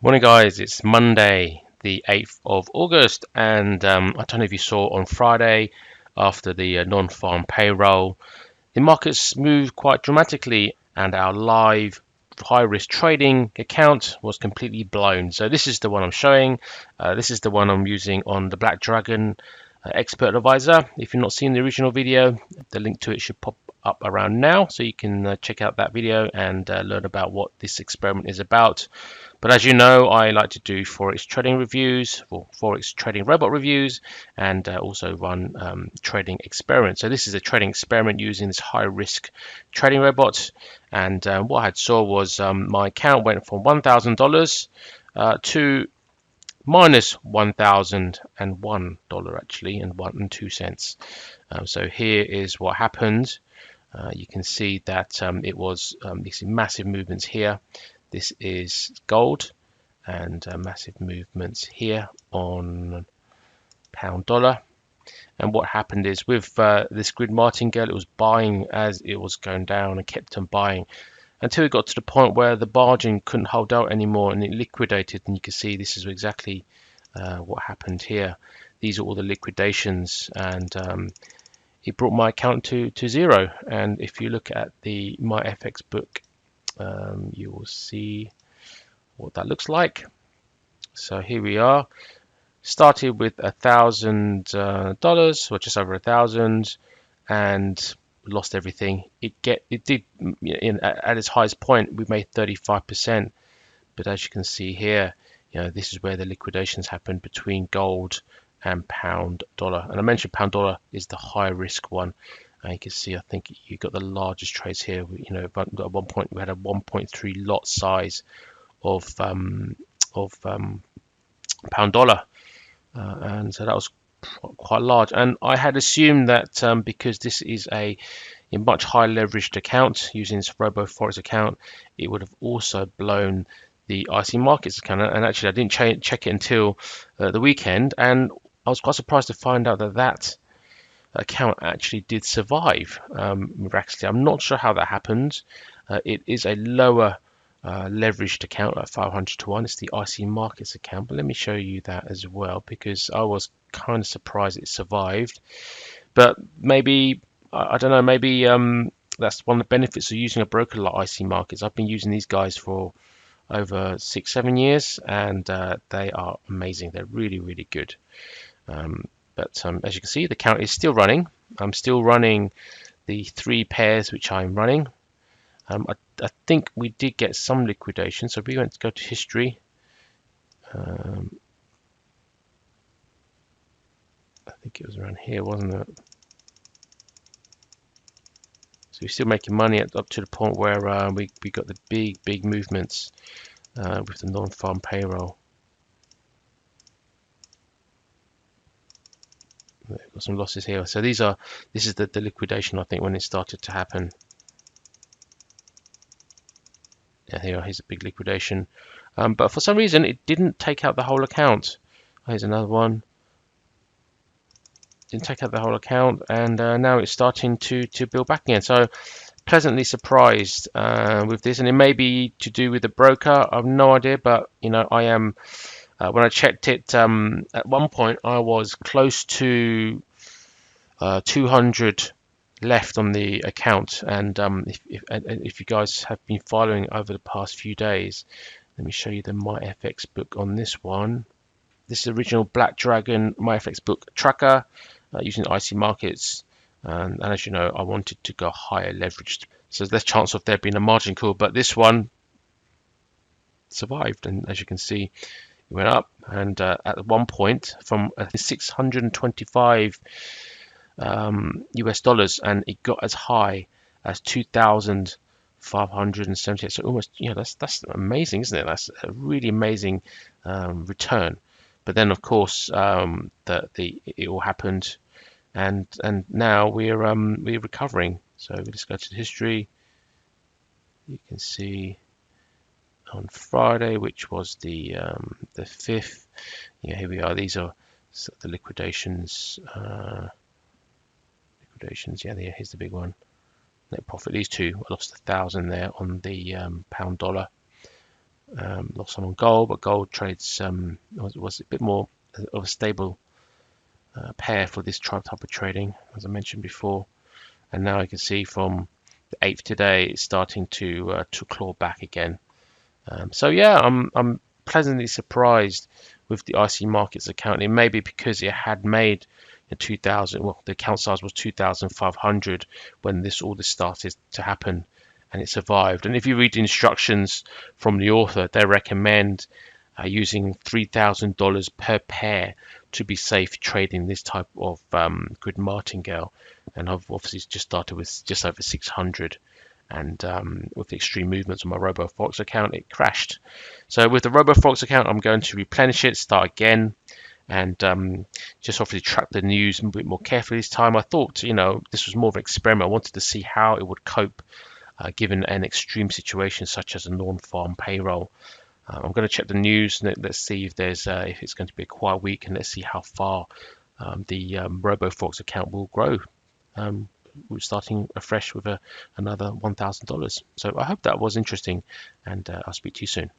Morning guys, it's Monday the 8th of August and I don't know if you saw on Friday after the non-farm payroll, the markets moved quite dramatically and our live high risk trading account was completely blown. So this is the one I'm showing. This is the one I'm using on the Black Dragon Expert Advisor. If you've not seen the original video, the link to it should pop up around now, so you can check out that video and learn about what this experiment is about. But as you know, I like to do Forex trading reviews, or Forex trading robot reviews, and also run trading experiments. So this is a trading experiment using this high risk trading robot. And what I had saw was my account went from $1,000 to minus $1,001 actually, and 2 cents. So here is what happened. You can see that it was these massive movements here. This is gold, and massive movements here on pound dollar. And what happened is with this grid martingale, it was buying as it was going down and kept on buying until it got to the point where the margin couldn't hold out anymore and it liquidated. And you can see this is exactly what happened here. These are all the liquidations, and it brought my account to zero. And if you look at the my FX book, you will see what that looks like. So here we are. Started with $1,000, or just over 1,000, and lost everything. It did at its highest point. We made 35%, but as you can see here, this is where the liquidations happened between gold and pound dollar. And I mentioned pound dollar is the high risk one. You can see, I think you got the largest trades here. At one point we had a 1.3 lot size of pound dollar, and so that was quite large. And I had assumed that because this is a much higher leveraged account using this Roboforex account, it would have also blown the IC markets account. And actually, I didn't check it until the weekend, and I was quite surprised to find out that account actually did survive miraculously. I'm not sure how that happened. It is a lower leveraged account at 500 to 1. It's the IC markets account, but let me show you that as well, because I was kind of surprised it survived. But maybe, I don't know, maybe that's one of the benefits of using a broker like IC markets. I've been using these guys for over 6-7 years, and they are amazing. They're really, really good. But as you can see, the account is still running. I'm still running the 3 pairs which I'm running. I think we did get some liquidation. So if we went to go to history, I think it was around here, wasn't it? So we're still making money up to the point where we got the big movements with the non-farm payroll. We've got some losses here. So this is the liquidation, I think, when it started to happen. Yeah, here's a big liquidation, but for some reason it didn't take out the whole account. Here's another one. Didn't take out the whole account, and now it's starting to build back again. So pleasantly surprised with this, and it may be to do with the broker. I've no idea, but I am. When I checked it at one point, I was close to 200 left on the account. And if you guys have been following over the past few days, let me show you the My FX book on this one. This is the original Black Dragon My FX book tracker using IC markets. And as you know, I wanted to go higher leveraged, so there's chance of there being a margin call, but this one survived. And as you can see, it went up, and at one point from 625 US dollars, and it got as high as 2,578. So almost, that's amazing, isn't it? That's a really amazing return. But then, of course, it all happened, and now we're recovering. So we just go to the history. You can see on Friday, which was the 5th. Here we are. These are the liquidations. Yeah, here's the big one. Net profit. These two, I lost 1,000 there on the pound dollar. Lost some on gold, but gold trades was a bit more of a stable pair for this type of trading, as I mentioned before. And now you can see from the 8th today, it's starting to claw back again. So yeah, I'm pleasantly surprised with the IC Markets account. It may be because it had made 2,000. Well, the account size was 2,500 when all this started to happen, and it survived. And if you read the instructions from the author, they recommend using $3,000 per pair to be safe trading this type of grid martingale. And I've obviously just started with just over 600. And with the extreme movements on my Roboforex account, it crashed. So with the Roboforex account, I'm going to replenish it, start again, and just obviously track the news a bit more carefully this time. I thought, this was more of an experiment. I wanted to see how it would cope given an extreme situation such as a non-farm payroll. I'm going to check the news and let's see if it's going to be a quiet week, and let's see how far the Roboforex account will grow. We're starting afresh with another $1,000. So I hope that was interesting, and I'll speak to you soon.